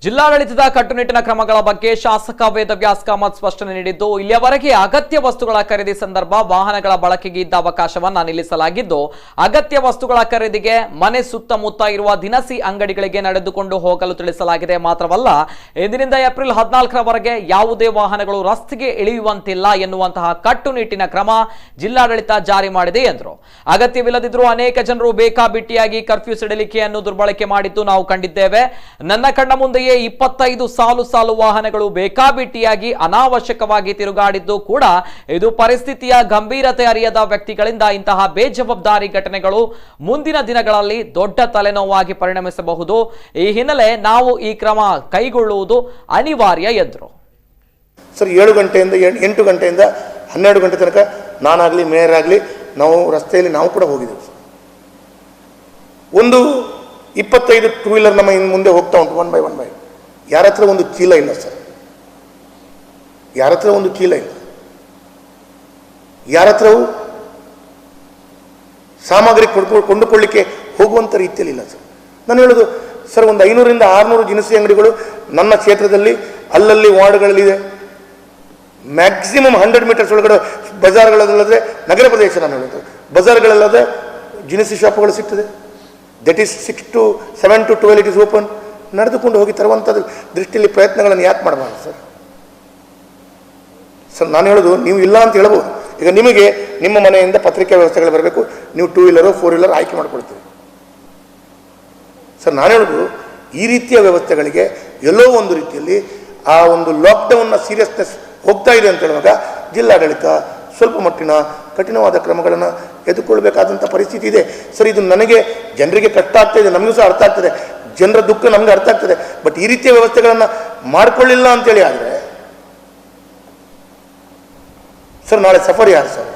ಜಿಲ್ಲಾಡಳಿತದ ಕಟ್ಟುನಿಟ್ಟಿನ ಕ್ರಮಗಳ ಬಗ್ಗೆ ಶಾಸಕ ವೇದವ್ಯಾಸ್ ಕಾಮತ್ ಸ್ಪಷ್ಟನೆ ನೀಡಿದ್ದು, ಇಲ್ಲಿಯವರೆಗೆ ಅಗತ್ಯ ವಸ್ತುಗಳ ಖರೀದಿ ಸಂದರ್ಭ ವಾಹನಗಳ ಬಳಕೆಗೆ ಇದ್ದ ಅವಕಾಶವನ್ನ ನಿಲ್ಲಿಸಲಾಗಿದ್ದು, ಅಗತ್ಯ ವಸ್ತುಗಳ ಖರೀದಿಗೆ ಮನೆ ಸುತ್ತಮುತ್ತ ಇರುವ ದಿನಸಿ ಅಂಗಡಿಗಳಿಗೆ ನಡೆದುಕೊಂಡು ಹೋಗಲು ತಿಳಿಸಲಾಗಿದೆ. ಮಾತ್ರವಲ್ಲ, ಇಂದಿನಿಂದ ಏಪ್ರಿಲ್ 14ರವರೆಗೆ ಯಾವುದೇ ವಾಹನಗಳು ರಸ್ತೆಗೆ ಇಳಿಯುವಂತಿಲ್ಲ ಎನ್ನುವಂತಹ ಕಟ್ಟುನಿಟ್ಟಿನ ಕ್ರಮ ಜಿಲ್ಲಾಡಳಿತ ಜಾರಿ ಮಾಡಿದೆ ಎಂದರು. ಅಗತ್ಯವಿಲ್ಲದಿದ್ದರೂ ಅನೇಕ ಜನರು ಬೇಕಾಬಿಟ್ಟಿಯಾಗಿ ಕರ್ಫ್ಯೂ ಸಡಿಲಿಕೆಯನ್ನು ದುರ್ಬಳಕೆ ಮಾಡಿದ್ದು ನಾವು ಕಂಡಿದ್ದೇವೆ. ನನ್ನ ಕಣ್ಣ ಮುಂದೆಯೇ 25 ಸಾಲು ವಾಹನಗಳು ಬೇಕಾಬಿಟ್ಟಿಯಾಗಿ ಅನಾವಶ್ಯಕವಾಗಿ ತಿರುಗಾಡಿದ್ದು ಕೂಡ ಇದು ಪರಿಸ್ಥಿತಿಯ ಗಂಭೀರತೆ ಅರಿಯದ ವ್ಯಕ್ತಿಗಳಿಂದ ಇಂತಹ ಬೇಜವಾಬ್ದಾರಿ ಘಟನೆಗಳು ಮುಂದಿನ ದಿನಗಳಲ್ಲಿ ದೊಡ್ಡ ತಲೆನೋವಾಗಿ ಪರಿಣಮಿಸಬಹುದು. ಈ ಹಿನ್ನೆಲೆ ನಾವು ಈ ಕ್ರಮ ಕೈಗೊಳ್ಳುವುದು ಅನಿವಾರ್ಯ ಎಂದರು. ಸರ್ 7 ಗಂಟೆಯಿಂದ 8 ಗಂಟೆಯಿಂದ 12 ಗಂಟೆ ತನಕ ನಾನಾಗಲಿ ಮೇಯರ್ ಆಗಲಿ ನಾವು ರಸ್ತೆಯಲ್ಲಿ ನಾವು ಕೂಡ ಹೋಗಿದ್ದೇವೆ. ಒಂದು 25 ಟೂ ವೀಲರ್ ನಮ್ಮ ಮುಂದೆ ಹೋಗ್ತಾ ಉಂಟು ಒನ್ ಬೈ. ಯಾರ ಹತ್ರ ಒಂದು ಚೀಲ ಇಲ್ಲ ಸರ್, ಯಾರ ಹತ್ರ ಒಂದು ಚೀಲ ಇಲ್ಲ, ಯಾರ ಹತ್ರವೂ ಸಾಮಗ್ರಿ ಕೊಂಡುಕೊಳ್ಳಿಕ್ಕೆ ಹೋಗುವಂಥ ರೀತಿಯಲ್ಲಿ ಇಲ್ಲ ಸರ್. ನಾನು ಹೇಳೋದು ಸರ್, ಒಂದು 500ರಿಂದ 600 ದಿನಸಿ ಅಂಗಡಿಗಳು ನನ್ನ ಕ್ಷೇತ್ರದಲ್ಲಿ ಅಲ್ಲಲ್ಲಿ ವಾರ್ಡ್ಗಳಲ್ಲಿದೆ. ಮ್ಯಾಕ್ಸಿಮಮ್ 100 ಮೀಟರ್ಸ್ ಒಳಗಡೆ ಬಜಾರ್ಗಳಲ್ಲದೆ, ನಗರ ಪ್ರದೇಶ ನಾನು ಹೇಳೋದು ಬಜಾರ್ಗಳಲ್ಲದೆ ದಿನಸಿ ಶಾಪ್ಗಳು ಸಿಗ್ತದೆ. That is 7 to 12 it is open. ನಡೆದುಕೊಂಡು ಹೋಗಿ ತರುವಂಥದ್ದು ದೃಷ್ಟಿಯಲ್ಲಿ ಪ್ರಯತ್ನಗಳನ್ನು ಯಾಕೆ ಮಾಡಬಾರ್ದು ಸರ್? ಸರ್ ನಾನು ಹೇಳೋದು, ನೀವು ಇಲ್ಲ ಅಂತ ಹೇಳ್ಬೋದು. ಈಗ ನಿಮಗೆ ನಿಮ್ಮ ಮನೆಯಿಂದ ಪತ್ರಿಕಾ ವ್ಯವಸ್ಥೆಗಳು ಬರಬೇಕು, ನೀವು 2 ವೀಲರು 4 ವೀಲರ್ ಆಯ್ಕೆ ಮಾಡ್ಕೊಳ್ತೀವಿ ಸರ್. ನಾನು ಹೇಳೋದು, ಈ ರೀತಿಯ ವ್ಯವಸ್ಥೆಗಳಿಗೆ ಎಲ್ಲೋ ಒಂದು ರೀತಿಯಲ್ಲಿ ಆ ಒಂದು ಲಾಕ್ಡೌನ್ನ ಸೀರಿಯಸ್ನೆಸ್ ಹೋಗ್ತಾ ಇದೆ ಅಂತ ಹೇಳುವಾಗ ಜಿಲ್ಲಾಡಳಿತ ಸ್ವಲ್ಪ ಮಟ್ಟಿನ ಕಠಿಣವಾದ ಕ್ರಮಗಳನ್ನು ಎದುರುಕೊಳ್ಬೇಕಾದಂಥ ಪರಿಸ್ಥಿತಿ ಇದೆ ಸರ್. ಇದು ನನಗೆ ಜನರಿಗೆ ಕಷ್ಟ ಆಗ್ತಾ ಇದೆ, ನಮಗೂ ಸಹ ಅರ್ಥ ಆಗ್ತದೆ, ಜನರ ದುಃಖ ನಮ್ಗೆ ಅರ್ಥ ಆಗ್ತದೆ. ಬಟ್ ಈ ರೀತಿಯ ವ್ಯವಸ್ಥೆಗಳನ್ನು ಮಾಡಿಕೊಳ್ಳಿಲ್ಲ ಅಂತೇಳಿ ಆದರೆ ಸರ್ ನಾಳೆ ಸಫರ್ ಯಾರು ಸರ್?